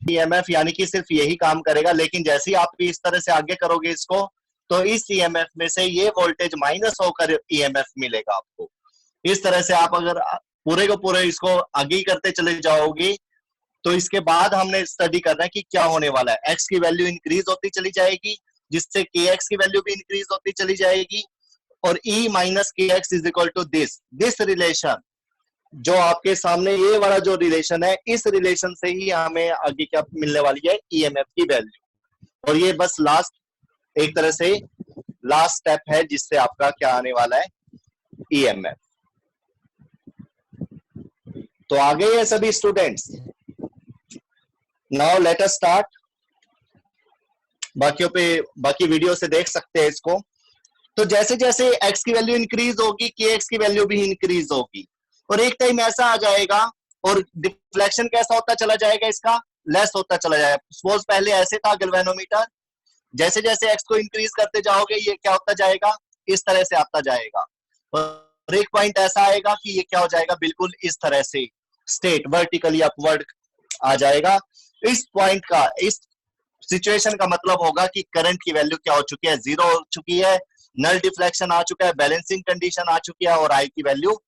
EMF यानी कि सिर्फ यही काम करेगा, लेकिन जैसे ही आप इस तरह से आगे करोगे इसको, तो इस ईएमएफ में से ये वोल्टेज माइनस होकर ईएमएफ मिलेगा आपको। इस तरह से आप अगर पूरे को पूरे इसको आगे करते चले जाओगे, तो इसके बाद हमने स्टडी करना है कि क्या होने वाला है। एक्स की वैल्यू इंक्रीज होती चली जाएगी, जिससे के एक्स की वैल्यू भी इंक्रीज होती चली जाएगी, और E minus K X is equal to this relation, जो आपके सामने ये वाला जो रिलेशन है, इस रिलेशन से ही हमें आगे क्या मिलने वाली है, ईएमएफ की वैल्यू। और ये बस लास्ट एक तरह से लास्ट स्टेप है जिससे आपका क्या आने वाला है, ईएमएफ। तो आ गए हैं सभी students. Now let us start. बाकी वीडियो से देख सकते हैं इसको। तो जैसे जैसे एक्स की वैल्यू इंक्रीज होगी, के एक्स की वैल्यू भी इंक्रीज होगी, और एक टाइम ऐसा आ जाएगा और डिफ्लेक्शन कैसा होता चला जाएगा, इसका लेस होता चला जाएगा। सपोज पहले ऐसे था गैल्वेनोमीटर, जैसे जैसे एक्स को इंक्रीज करते जाओगे ये क्या होता जाएगा, इस तरह से आता जाएगा, और एक पॉइंट ऐसा आएगा कि ये क्या हो जाएगा, बिल्कुल इस तरह से स्टेट वर्टिकली अपवर्ड आ जाएगा। इस पॉइंट का, इस सिचुएशन का मतलब होगा कि करंट की वैल्यू क्या हो चुकी है, जीरो हो चुकी है, नल डिफ्लेक्शन आ चुका है, बैलेंसिंग कंडीशन आ चुकी है, और आई की वैल्यू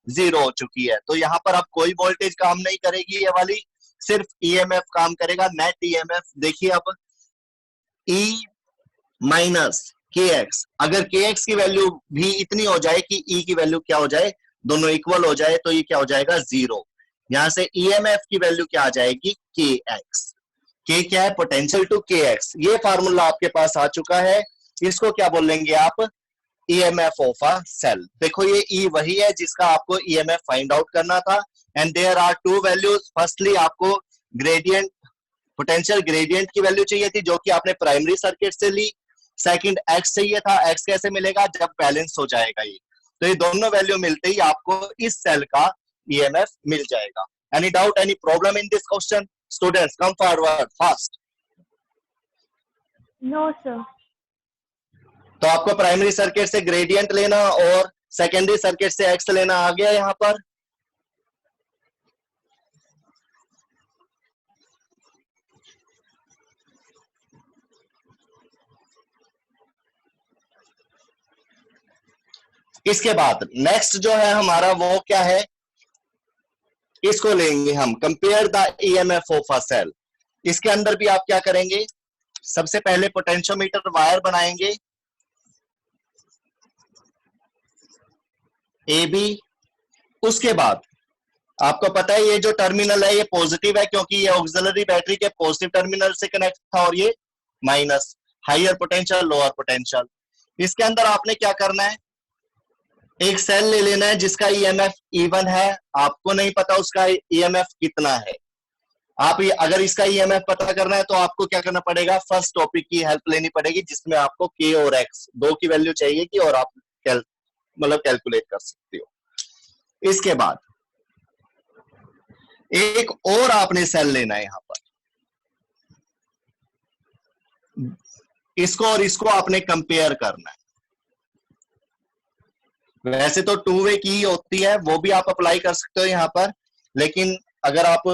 जीरो हो चुकी है। तो यहाँ पर अब कोई वोल्टेज काम नहीं करेगी, ये वाली सिर्फ ईएमएफ काम करेगा, नेट ईएमएफ। देखिए अब ई माइनस के एक्स, अगर के एक्स की वैल्यू भी इतनी हो जाए कि ई की वैल्यू क्या हो जाए, दोनों इक्वल हो जाए, तो ये क्या हो जाएगा, जीरो। यहां से ईएमएफ की वैल्यू क्या आ जाएगी, के एक्स। के क्या है, पोटेंशियल टू के एक्स। ये फार्मूला आपके पास आ चुका है, इसको क्या बोलेंगे आप, ईएमएफ ऑफ अ सेल। देखो ये ई वही है जिसका आपको ईएमएफ फाइंड आउट करना था, and there are two values. Firstly आपको ग्रेडियंट, पोटेंशियल ग्रेडियंट की वैल्यू चाहिए थी, जो कि आपने प्राइमरी सर्किट से ली। सेकंड एक्स चाहिए था, एक्स कैसे मिलेगा, जब बैलेंस हो जाएगा ये। तो ये दोनों वैल्यू मिलते ही आपको इस सेल का ईएमएफ मिल जाएगा। Any doubt, any problem in this question? Students come forward fast. No sir. तो आपको प्राइमरी सर्किट से ग्रेडियंट लेना और सेकेंडरी सर्किट से एक्स लेना आ गया यहां पर। इसके बाद नेक्स्ट जो है हमारा वो क्या है, इसको लेंगे हम, compare the EMF of a cell. इसके अंदर भी आप क्या करेंगे, सबसे पहले पोटेंशियोमीटर वायर बनाएंगे, ए बी। उसके बाद आपको पता है ये जो टर्मिनल है ये पॉजिटिव है, क्योंकि ये ऑक्सिलरी बैटरी के पॉजिटिव टर्मिनल से कनेक्ट था, और ये minus, higher potential lower potential. इसके अंदर आपने क्या करना है, एक सेल ले लेना है जिसका ईएमएफ E1 है, आपको नहीं पता उसका ईएमएफ कितना है। आप अगर इसका ईएमएफ पता करना है तो आपको क्या करना पड़ेगा, फर्स्ट टॉपिक की हेल्प लेनी पड़ेगी, जिसमें आपको के और एक्स दो की वैल्यू चाहिए कि, और आप कैलकुलेट कर सकते हो। इसके बाद एक और आपने सेल लेना है यहां पर, इसको और इसको आपने कंपेयर करना है। वैसे तो टू वे की होती है, वो भी आप अप्लाई कर सकते हो यहां पर, लेकिन अगर आप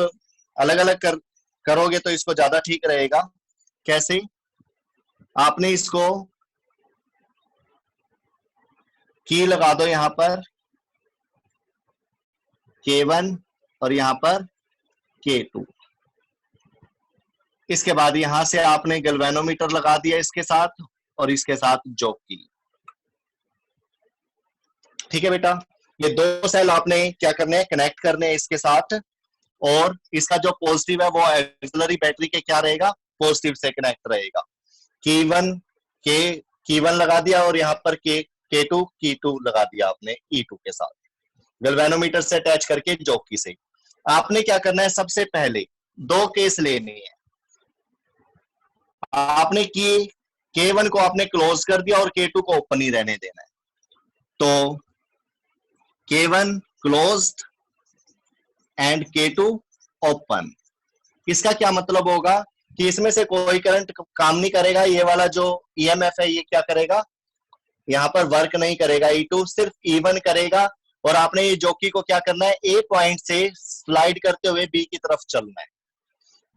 अलग अलग करोगे तो इसको ज्यादा ठीक रहेगा। कैसे, आपने इसको की लगा दो यहां पर K1 और यहां पर K2। इसके बाद यहां से आपने गैल्वेनोमीटर लगा दिया इसके साथ, और इसके साथ जॉब की। ठीक है बेटा, ये दो सेल आपने क्या करने हैं, कनेक्ट करने हैं इसके साथ, और इसका जो पॉजिटिव है वो ऑक्सिलरी बैटरी के क्या रहेगा, पॉजिटिव से कनेक्ट रहेगा। K1 लगा दिया, और यहाँ पर K2 लगा दिया आपने E2 के साथ, गैल्वेनोमीटर से अटैच करके जॉकी से। आपने क्या करना है, सबसे पहले दो केस लेने हैं। आपने K1 को आपने क्लोज कर दिया और K2 को ओपन ही रहने देना है। तो K1 closed end K2 open. इसका क्या मतलब होगा कि इसमें से कोई करंट काम नहीं करेगा, ये वाला जो ईएमएफ है ये क्या करेगा, यहां पर वर्क नहीं करेगा, E2 सिर्फ E1 करेगा, और आपने ये जॉकी को क्या करना है, ए पॉइंट से स्लाइड करते हुए बी की तरफ चलना है।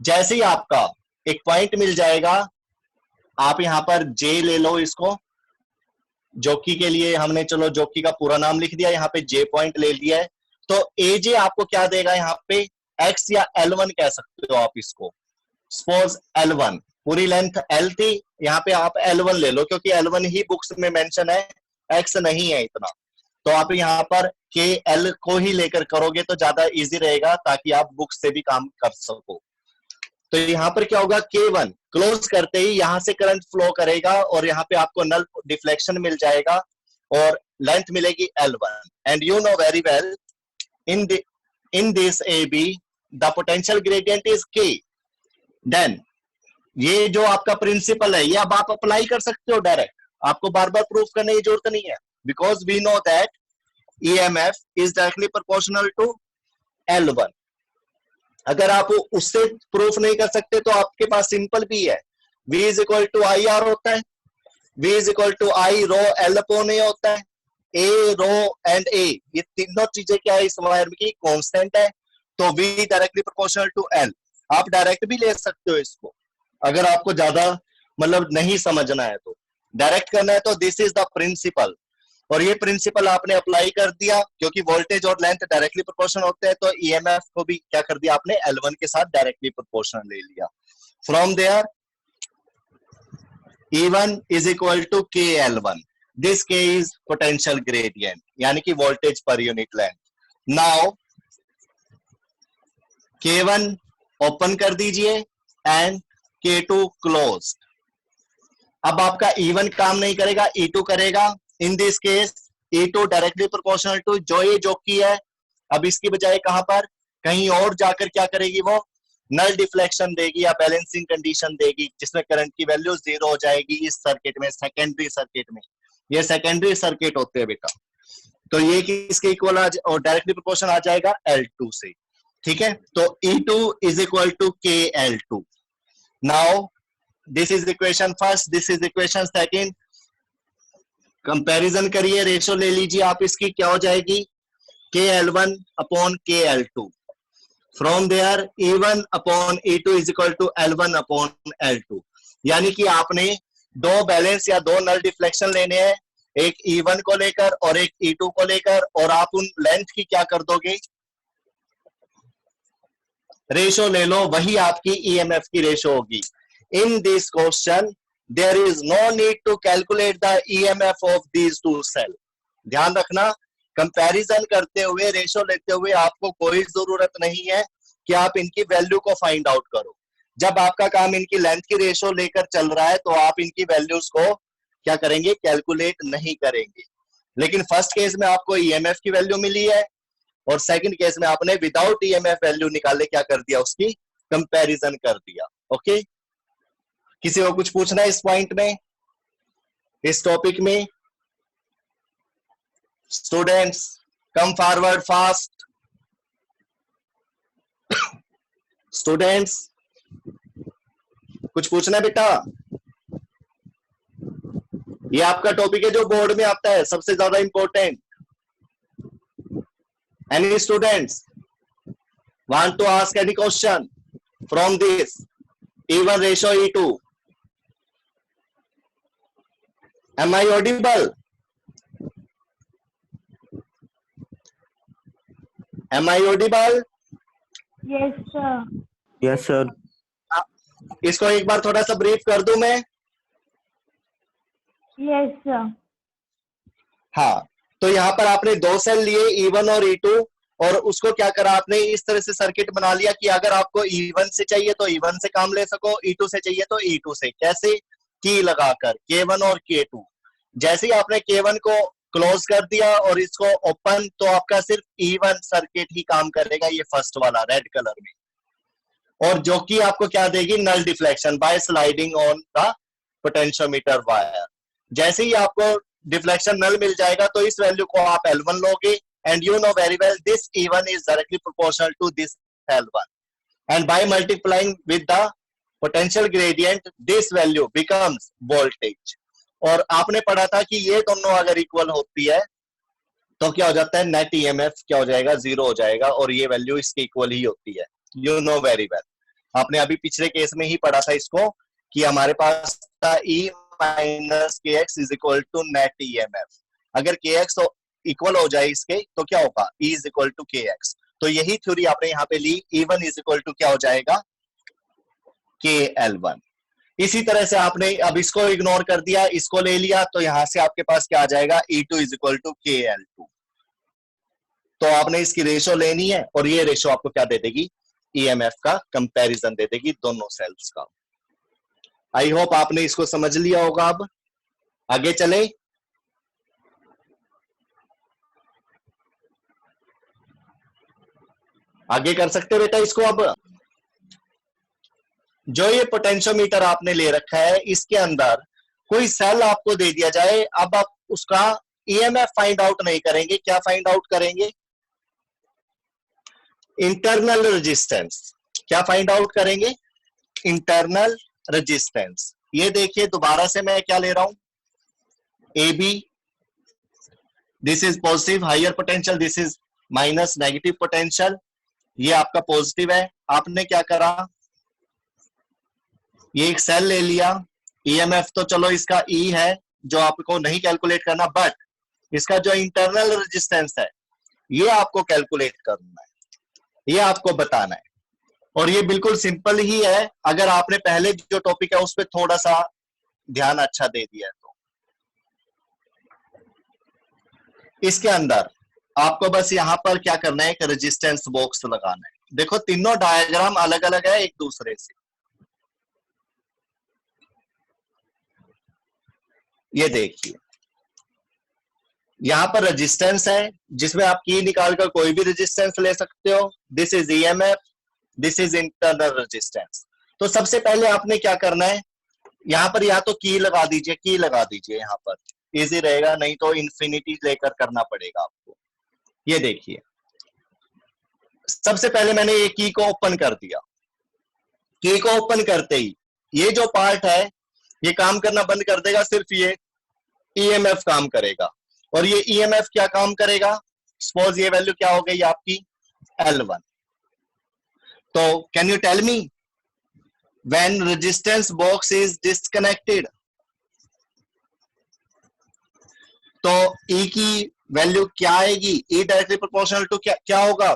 जैसे ही आपका एक पॉइंट मिल जाएगा, आप यहां पर जे ले लो, इसको जॉकी के लिए हमने चलो जॉकी का पूरा नाम लिख दिया, यहाँ पे जे पॉइंट ले लिया है। तो ए जे आपको क्या देगा, यहाँ पे एक्स या L1 कह सकते हो आप इसको। सपोज L1 पूरी लेंथ L थी, यहाँ पे आप L1 ले लो, क्योंकि L1 ही बुक्स में मेंशन है, एक्स नहीं है इतना। तो आप यहाँ पर के एल को ही लेकर करोगे तो ज्यादा इजी रहेगा, ताकि आप बुक्स से भी काम कर सको। तो यहाँ पर क्या होगा, K1 क्लोज करते ही यहां से करंट फ्लो करेगा और यहाँ पे आपको नल डिफ्लेक्शन मिल जाएगा और लेंथ मिलेगी L1। And you know very well in this AB the potential gradient is K। Then ये जो आपका प्रिंसिपल है, ये अब आप अप्लाई कर सकते हो डायरेक्ट, आपको बार बार प्रूफ करने की जरूरत नहीं है, because we know that EMF is directly proportional to L1। अगर आप उससे प्रूफ नहीं कर सकते तो आपके पास सिंपल भी है, V is equal to IR होता है, V is equal to I rho L upon A होता है। A रो एंड A ये तीनों चीजें क्या है इस वायर की, कांस्टेंट है। तो V directly proportional to L, आप डायरेक्ट भी ले सकते हो इसको, अगर आपको ज्यादा मतलब नहीं समझना है तो डायरेक्ट करना है तो दिस इज द प्रिंसिपल। और ये प्रिंसिपल आपने अप्लाई कर दिया, क्योंकि वोल्टेज और लेंथ डायरेक्टली प्रोपोर्शनल होते हैं, तो EMF को भी क्या कर दिया आपने, L1 के साथ डायरेक्टली प्रोपोर्शनल ले लिया। From there E1 is equal to KL1, this K is potential gradient, यानी कि voltage per unit length. Now K1 open कर दीजिए एंड K2 क्लोज्ड। अब आपका E1 काम नहीं करेगा, E2 करेगा। In this case E2 directly proportional to जो ये जॉकी है, अब इसकी बजाय कहां पर कहीं और जाकर क्या करेगी, वो नल डिफ्लेक्शन देगी या बैलेंसिंग कंडीशन देगी, जिसमें करंट की वैल्यू 0 हो जाएगी इस सर्किट में, सेकेंडरी सर्किट में। ये सेकेंडरी सर्किट होते हैं बेटा। तो ये किसके इक्वल और डायरेक्टली प्रोपोर्शन आ जाएगा L2 से, ठीक है। तो E2 is equal to KL2। Now this is equation first, this is equation second. Comparison करिए, रेशो ले लीजिए आप इसकी, क्या हो जाएगी, KL1 upon KL2। From there E1 upon E2 is equal to L1 upon L2। यानी कि आपने दो बैलेंस या दो नल डिफ्लेक्शन लेने हैं, एक E1 को लेकर और एक E2 को लेकर, और आप उन लेंथ की क्या कर दोगे, रेशो ले लो, वही आपकी EMF की रेशो होगी। इन this question there is no need to calculate the EMF of these two cells। ध्यान रखना, कंपैरिजन करते हुए, रेशो लेते हुए आपको कोई जरूरत नहीं है कि आप इनकी वैल्यू को फाइंड आउट करो। जब आपका काम इनकी लेंथ की रेशो लेकर चल रहा है तो आप इनकी वैल्यूज को क्या करेंगे, कैलकुलेट नहीं करेंगे। लेकिन फर्स्ट केस में आपको EMF की वैल्यू मिली है और सेकंड केस में आपने विदाउट EMF वैल्यू निकाले क्या कर दिया, उसकी कंपैरिजन कर दिया। ओके, किसी को कुछ पूछना है इस पॉइंट में, इस टॉपिक में? Students come forward fast. Students कुछ पूछना है बेटा? ये आपका टॉपिक है जो बोर्ड में आता है, सबसे ज्यादा important. Any students want to ask any question from this E1 ratio E2? Am I audible? Am I audible? Yes, sir. Yes, sir. इसको एक बार थोड़ा सा ब्रीफ कर दूं मैं। Yes, sir. हाँ, तो यहाँ पर आपने दो सेल लिए E1 और E2, और उसको क्या करा आपने, इस तरह से सर्किट बना लिया कि अगर आपको E1 से चाहिए तो E1 से काम ले सको, E2 से चाहिए तो E2 से। कैसे? की लगाकर K1 और K2। जैसे ही आपने K1 को क्लोज कर दिया और इसको ओपन, तो आपका सिर्फ E1 सर्किट ही काम करेगा, ये फर्स्ट वाला रेड कलर में। और जो कि आपको क्या देगी, null deflection by sliding on the potentiometer wire. जैसे ही आपको डिफ्लेक्शन नल मिल जाएगा तो इस वैल्यू को आप L1 लोगे, and you know very well this E1 is directly proportional to this L1, and by multiplying with the potential gradient this value becomes voltage। और आपने पढ़ा था कि ये दोनों अगर इक्वल होती है तो क्या हो जाता है, नेट ईएमएफ क्या हो जाएगा, जीरो हो जाएगा, और ये वैल्यू इसके इक्वल ही होता है, नेट ईएमएफ क्या हो जाएगा, जीरो हो जाएगा, और ये वैल्यू इसके इक्वल ही होती है। यू नो वेरी वेल, आपने अभी पिछले केस में ही पढ़ा था इसको, कि हमारे पास था E minus K X is equal to net EMF. अगर के एक्स इक्वल हो जाए इसके तो क्या होगा, E is equal to K X. तो यही थ्योरी आपने यहाँ पे ली, E one is equal to क्या हो जाएगा, के एल वन। इसी तरह से आपने अब इसको इग्नोर कर दिया, इसको ले लिया, तो यहां से आपके पास क्या आ जाएगा, ई टू इज इक्वल टू के एल टू। तो आपने इसकी रेशो लेनी है, और ये रेशो आपको क्या दे देगी, ईएमएफ का कंपैरिजन दे देगी दोनों सेल्स का। आई होप आपने इसको समझ लिया होगा। अब आगे चले, आगे कर सकते हो बेटा इसको। अब जो ये पोटेंशियोमीटर आपने ले रखा है, इसके अंदर कोई सेल आपको दे दिया जाए, अब आप उसका ईएमएफ फाइंड आउट नहीं करेंगे, क्या फाइंड आउट करेंगे, इंटरनल रेजिस्टेंस। क्या फाइंड आउट करेंगे, इंटरनल रेजिस्टेंस। ये देखिए दोबारा से मैं क्या ले रहा हूं, A B, this is positive higher potential, this is minus negative potential, ये आपका पॉजिटिव है। आपने क्या करा, ये एक सेल ले लिया, ईएमएफ तो चलो इसका ई है जो आपको नहीं कैलकुलेट करना, बट इसका जो इंटरनल रेजिस्टेंस है ये आपको कैलकुलेट करना है, ये आपको बताना है। और ये बिल्कुल सिंपल ही है, अगर आपने पहले जो टॉपिक है उस पर थोड़ा सा ध्यान अच्छा दे दिया है तो। इसके अंदर आपको बस यहां पर क्या करना है, एक रेजिस्टेंस बॉक्स लगाना है। देखो तीनों डायग्राम अलग अलग है एक दूसरे से, ये देखिए यहां पर रेजिस्टेंस है जिसमें आप की निकालकर कोई भी रेजिस्टेंस ले सकते हो। This is EMF, this is internal resistance. तो सबसे पहले आपने क्या करना है, यहां पर या तो की लगा दीजिए, की लगा दीजिए, यहां पर इजी रहेगा, नहीं तो इन्फिनिटी लेकर करना पड़ेगा आपको। ये देखिए सबसे पहले मैंने ये की को ओपन कर दिया, की को ओपन करते ही ये जो पार्ट है ये काम करना बंद कर देगा, सिर्फ ये ईएमएफ काम करेगा। और ये ईएमएफ क्या काम करेगा, सपोज ये वैल्यू क्या हो गई आपकी L1। तो can you tell me when resistance box is disconnected, तो E की वैल्यू क्या आएगी, E डायरेक्टली प्रोपोर्शनल टू क्या होगा,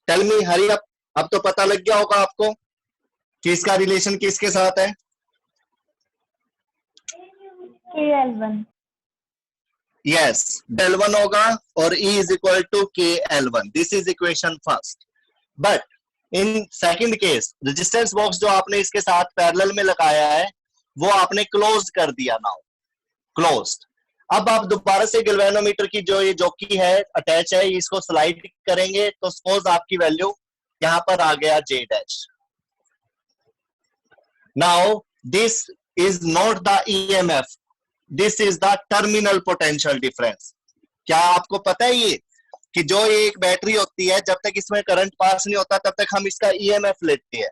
टेल मी हरी अप। अब तो पता लग गया होगा आपको कि इसका रिलेशन किसके साथ है, KL1। यस L1 होगा, और E is equal to KL1। This is equation first. But in second case resistance box जो आपने इसके साथ पैरेलल में लगाया है वो आपने क्लोज कर दिया, नाउ क्लोज्ड। अब आप दोबारा से गैल्वेनोमीटर की जो ये जॉकी है अटैच है, इसको स्लाइड करेंगे तो सपोज आपकी वैल्यू यहां पर आ गया J dash. Now this is not the EMF, this is the terminal potential difference. क्या आपको पता है ये कि जो ये एक बैटरी होती है, जब तक इसमें करंट पास नहीं होता तब तक हम इसका ईएमएफ लेते हैं,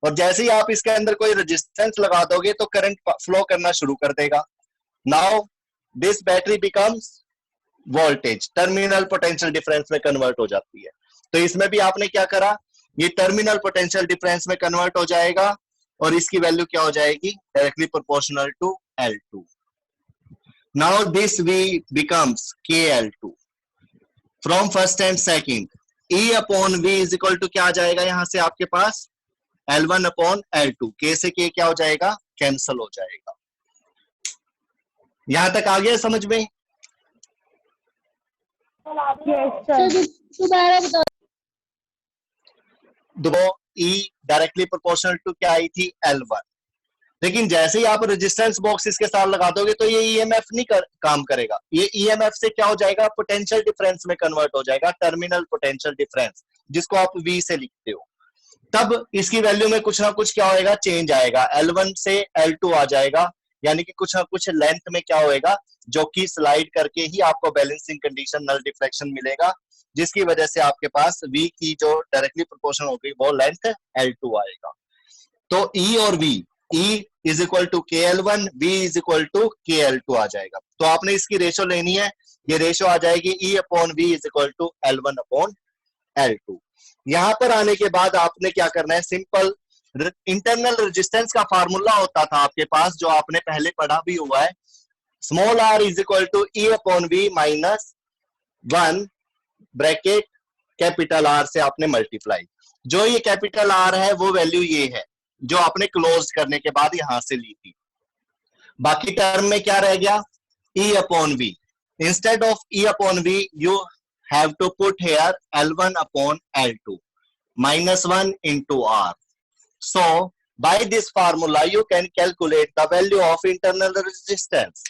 और जैसे ही आप इसके अंदर कोई रेजिस्टेंस लगा दोगे तो करंट फ्लो करना शुरू कर देगा। Now this battery becomes voltage, terminal potential difference में कन्वर्ट हो जाती है। तो इसमें भी आपने क्या करा, ये टर्मिनल पोटेंशियल डिफरेंस में कन्वर्ट हो जाएगा, और इसकी वैल्यू क्या हो जाएगी, directly proportional to L2। Now this V becomes KL2 from first and second। E upon V is equal to क्या आ जाएगा, यहां से आपके पास L1 upon L2। K से K क्या हो जाएगा, कैंसल हो जाएगा। यहां तक आ गया समझ में, Yes sir। दोबारा बताओ। दो E डायरेक्टली प्रोपोर्शनल टू क्या आई थी, L1। लेकिन जैसे ही आप रेजिस्टेंस बॉक्स इसके साथ लगा दोगे तो ये ईएमएफ नहीं काम करेगा, ये ईएमएफ से क्या हो जाएगा, पोटेंशियल डिफरेंस में कन्वर्ट हो जाएगा, टर्मिनल पोटेंशियल डिफरेंस, जिसको आप V से लिखते हो। तब इसकी वैल्यू में कुछ ना कुछ क्या होएगा, चेंज आएगा, L1 से L2 आ जाएगा, यानी कि कुछ ना कुछ लेंथ में क्या होएगा, जो कि स्लाइड करके ही आपको बैलेंसिंग कंडीशन नल डिफ्लेक्शन मिलेगा, जिसकी वजह से आपके पास V की जो डायरेक्टली प्रोपोर्शनल होगी वो लेंथ L2 आएगा। तो E और V, E is equal to KL1, V is equal to KL2 आ जाएगा। तो आपने इसकी रेशो लेनी है, ये रेशियो आ जाएगी E upon V is equal to L1 upon L2। यहां पर आने के बाद आपने क्या करना है, सिंपल इंटरनल रेजिस्टेंस का फार्मूला होता था आपके पास, जो आपने पहले पढ़ा भी हुआ है, small r is equal to E upon V minus 1 bracket capital R से आपने मल्टीप्लाई। जो ये कैपिटल R है वो वैल्यू ये है जो आपने क्लोज करने के बाद यहां से ली थी। बाकी टर्म में क्या रह गया, E upon V। Instead of E upon V you have to put here L1 upon L2 minus 1 into R. So by this formula you can calculate the value of internal resistance.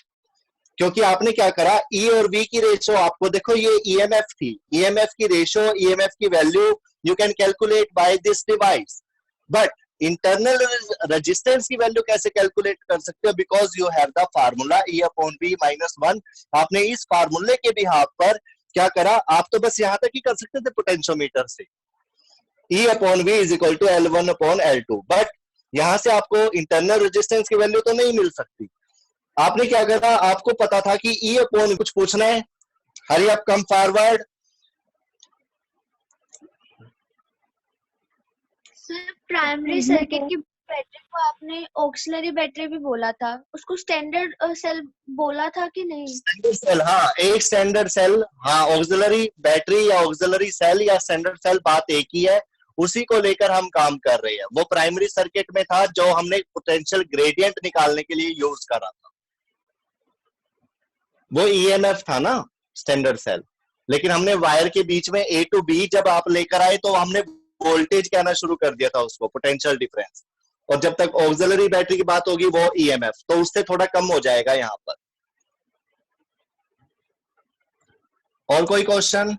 क्योंकि आपने क्या करा, E और V की ratio आपको देखो, ये EMF थी, EMF की रेशियो, EMF की value you can calculate by this device, but internal resistance की वैल्यू कैसे कैलकुलेट कर सकते हो, because you have the formula E upon V minus 1। आपने इस फार्मूले के बिहाफ पर क्या करा, आप तो बस यहां तक ही कर सकते थे पोटेंशियोमीटर से, E upon V is equal to L1 upon L2, but यहां से आपको इंटरनल रेजिस्टेंस की वैल्यू तो नहीं मिल सकती। आपने क्या करा, आपको पता था कि E अपॉन, कुछ पूछना है, hurry up come forward. Sir primary circuit की बैटरी को आपने ऑक्सिलरी बैटरी भी बोला था, उसको स्टैंडर्ड सेल बोला था कि नहीं? स्टैंडर्ड सेल, हाँ एक स्टैंडर्ड सेल, हाँ ऑक्सिलरी बैटरी या ऑक्सिलरी सेल या स्टैंडर्ड सेल बात एक ही है, उसी को लेकर हम काम कर रहे हैं। वो प्राइमरी सर्किट में था जो हमने पोटेंशियल ग्रेडियंट निकालने के लिए यूज करा था, वो ईएमएफ था ना स्टैंडर्ड सेल। लेकिन हमने वायर के बीच में ए टू बी जब आप लेकर आए तो हमने वोल्टेज कहना शुरू कर दिया था उसको, पोटेंशियल डिफरेंस। और जब तक ऑक्सिलरी बैटरी की बात होगी वो ईएमएफ, तो उससे थोड़ा कम हो जाएगा यहाँ पर। और कोई क्वेश्चन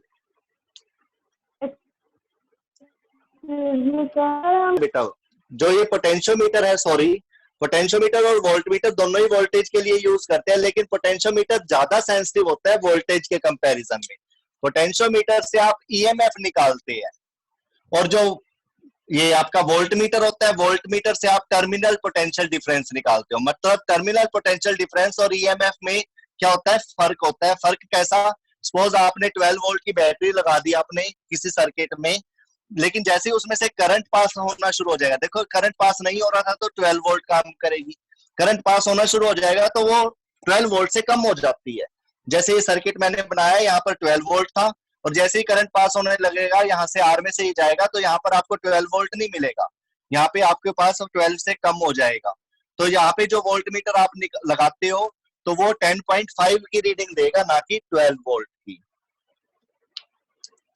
बेटा? जो ये पोटेंशियोमीटर है, सॉरी, पोटेंशियोमीटर और वोल्टमीटर दोनों ही वोल्टेज के लिए यूज करते हैं, लेकिन पोटेंशियोमीटर ज्यादा सेंसिटिव होता है वोल्टेज के कंपैरिजन में। पोटेंशियोमीटर से आप ईएमएफ निकालते हैं, और जो ये आपका वोल्टमीटर होता है, वोल्टमीटर से आप टर्मिनल पोटेंशियल डिफरेंस निकालते हो। मतलब टर्मिनल पोटेंशियल डिफरेंस और ईएमएफ में क्या होता है, फर्क होता है। फर्क कैसा, सपोज आपने 12 वोल्ट की बैटरी लगा दी आपने किसी सर्किट में, लेकिन जैसे ही उसमें से करंट पास होना शुरू हो जाएगा, देखो करंट पास नहीं हो रहा था तो 12 वोल्ट काम करेगी, करंट पास होना शुरू हो जाएगा तो वो 12 वोल्ट से कम हो जाती है। जैसे ये सर्किट मैंने बनाया, यहाँ पर 12 वोल्ट था, और जैसे ही करंट पास होने लगेगा यहाँ से आर में से ही जाएगा, तो यहाँ पर आपको 12 वोल्ट नहीं मिलेगा, यहाँ पे आपके पास 12 से कम हो जाएगा। तो यहाँ पे जो वोल्ट मीटर आप लगाते हो तो वो 10.5 की रीडिंग देगा, ना कि 12 वोल्ट की।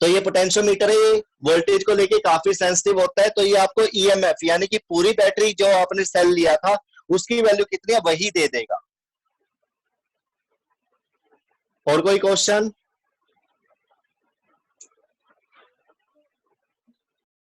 तो ये पोटेंशियोमीटर है, वोल्टेज को लेके काफी सेंसिटिव होता है। तो ये आपको ईएमएफ यानी कि पूरी बैटरी जो आपने सेल लिया था उसकी वैल्यू कितनी है वही दे देगा। और कोई क्वेश्चन?